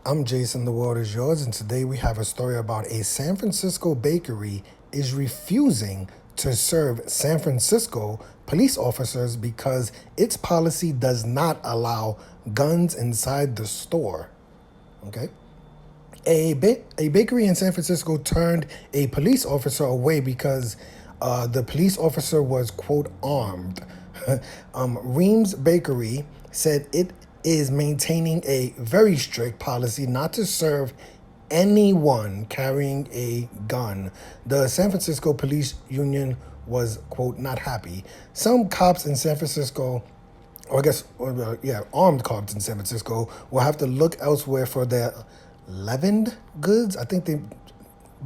I'm Jason, the world is yours, and today we have a story about a San Francisco bakery is refusing to serve San Francisco police officers because its policy does not allow guns inside the store. Okay? A bakery in San Francisco turned a police officer away because the police officer was, quote, armed. Reams Bakery said it is maintaining a very strict policy not to serve anyone carrying a gun. The San Francisco Police Union was, quote, not happy. Some cops in San Francisco, or I guess, armed cops in San Francisco will have to look elsewhere for their leavened goods. I think they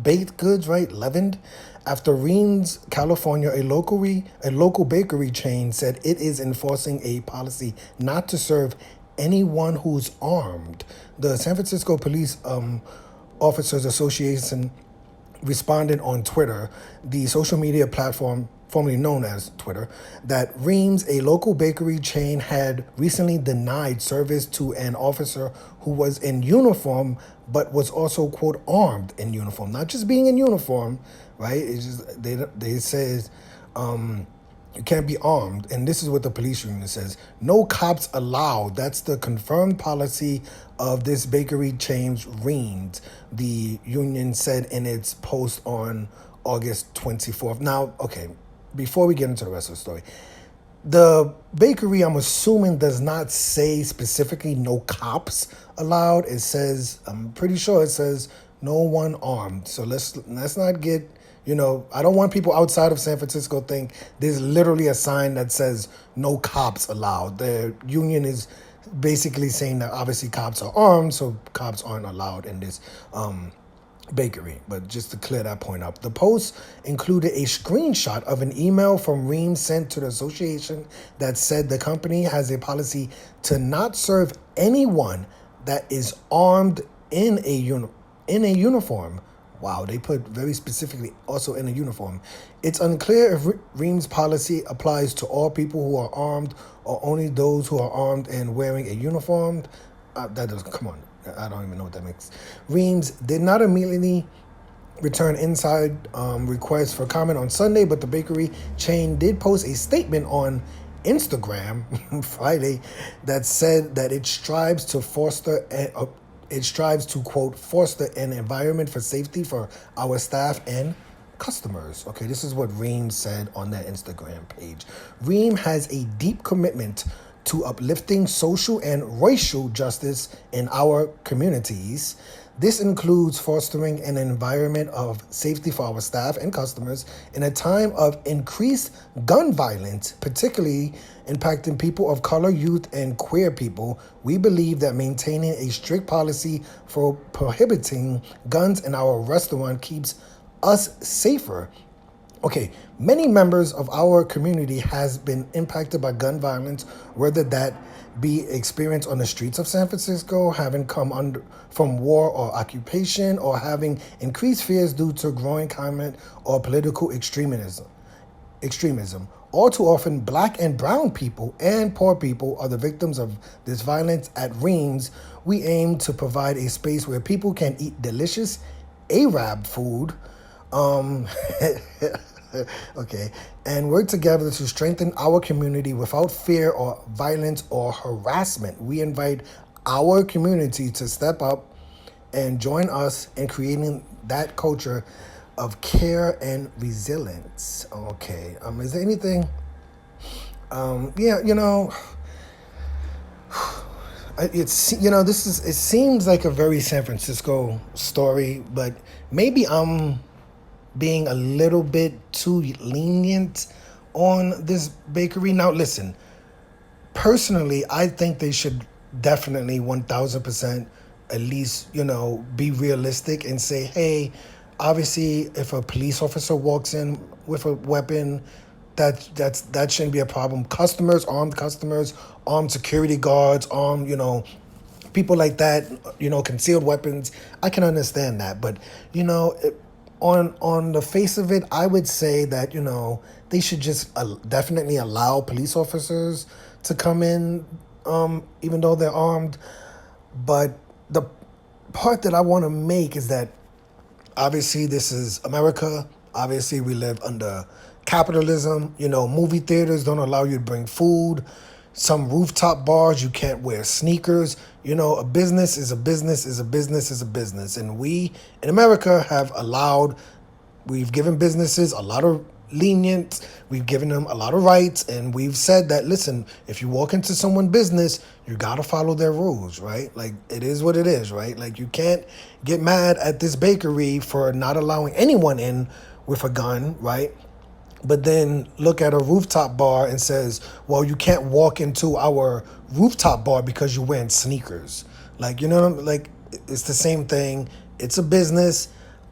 baked goods, right? Leavened. After Reams, California, a local bakery chain said it is enforcing a policy not to serve anyone who's armed. The San Francisco Police Officers Association responded on Twitter, the social media platform formerly known as Twitter, that Reams, a local bakery chain, had recently denied service to an officer who was in uniform but was also, quote, armed in uniform. Not just being in uniform, right? It's just they says you can't be armed. And this is what the police union says. No cops allowed. That's the confirmed policy of this bakery chain's Reams, the union said in its post on August 24th. Now, okay, before we get into the rest of the story, the bakery, I'm assuming, does not say specifically no cops allowed. It says, I'm pretty sure it says no one armed. So let's not get, I don't want people outside of San Francisco think there's literally a sign that says no cops allowed. The union is basically saying that obviously cops are armed, so cops aren't allowed in this bakery. But just to clear that point up, the post included a screenshot of an email from Reams sent to the association that said the company has a policy to not serve anyone that is armed in a uniform. Wow, they put very specifically also in a uniform. It's unclear if Reams' policy applies to all people who are armed or only those who are armed and wearing a uniform. That doesn't, come on, I don't even know what that makes. Reams did not immediately return inside requests for comment on Sunday, but the bakery chain did post a statement on Instagram Friday that said that it strives to quote, foster an environment for safety for our staff and customers. Okay, this is what Ream said on their Instagram page. Ream has a deep commitment to uplifting social and racial justice in our communities. This includes fostering an environment of safety for our staff and customers in a time of increased gun violence, particularly impacting people of color, youth, and queer people. We believe that maintaining a strict policy for prohibiting guns in our restaurant keeps us safer. Okay, many members of our community has been impacted by gun violence, whether that be experienced on the streets of San Francisco, having come under from war or occupation, or having increased fears due to growing climate or political extremism. All too often, Black and brown people and poor people are the victims of this violence. At Reams, we aim to provide a space where people can eat delicious Arab food, okay, and work together to strengthen our community without fear or violence or harassment. We invite our community to step up and join us in creating that culture of care and resilience. Okay, is there anything? It seems like a very San Francisco story, but maybe I'm being a little bit too lenient on this bakery. Now, listen, personally, I think they should definitely 1000% at least, be realistic and say, hey, obviously, if a police officer walks in with a weapon, that shouldn't be a problem. Armed customers, armed security guards, armed, people like that, concealed weapons. I can understand that, but on the face of it, I would say that they should just definitely allow police officers to come in, even though they're armed. But part that I want to make is that obviously this is America. Obviously we live under capitalism. You know, movie theaters don't allow you to bring food. Some rooftop bars, you can't wear sneakers. You know, a business is a business is a business is a business. And we in America have allowed, we've given businesses a lot of lenience. We've given them a lot of rights. And we've said that, listen, if you walk into someone's business, you got to follow their rules, right? Like, it is what it is, right? Like, you can't get mad at this bakery for not allowing anyone in with a gun, right? But then look at a rooftop bar and says, well, you can't walk into our rooftop bar because you're wearing sneakers. Like, you know what I'm, like, it's the same thing. It's a business.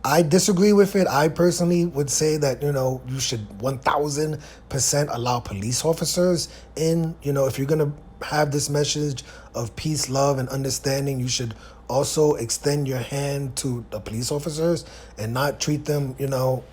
I disagree with it. I personally would say that, you know, you should 1000% allow police officers in. You know, if you're going to have this message of peace, love, and understanding, you should also extend your hand to the police officers and not treat them, you know,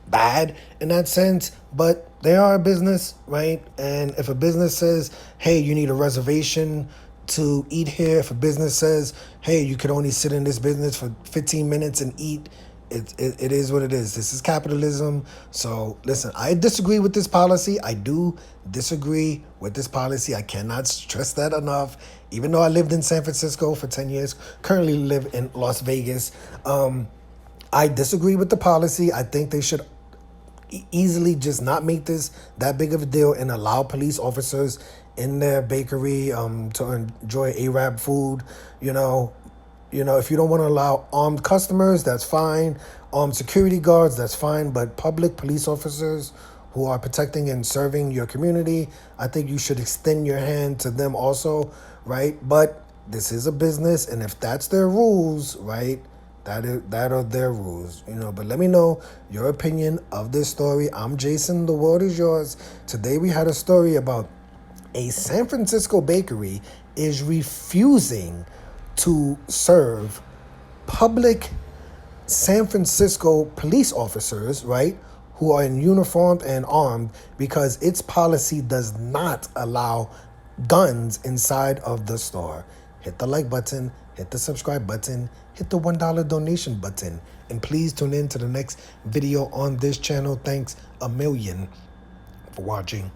bad in that sense. But they are a business, right? And if a business says, hey, you need a reservation to eat here, if a business says, hey, you could only sit in this business for 15 minutes and eat, it is what it is. This is capitalism. So listen, I disagree with this policy. I do disagree with this policy. I cannot stress that enough. Even though I lived in San Francisco for 10 years, currently live in Las Vegas, I disagree with the policy. I think they should easily just not make this that big of a deal and allow police officers in their bakery to enjoy Arab food. You know, if you don't want to allow armed customers, that's fine. Armed security guards, that's fine. But public police officers who are protecting and serving your community, I think you should extend your hand to them also, right? But this is a business, and if that's their rules, right, that are their rules, you know. But let me know your opinion of this story. I'm Jason. The world is yours. Today we had a story about a San Francisco bakery is refusing to serve public San Francisco police officers, right, who are in uniform and armed, because its policy does not allow guns inside of the store. Hit the like button, hit the subscribe button, hit the $1 donation button, and please tune in to the next video on this channel. Thanks a million for watching.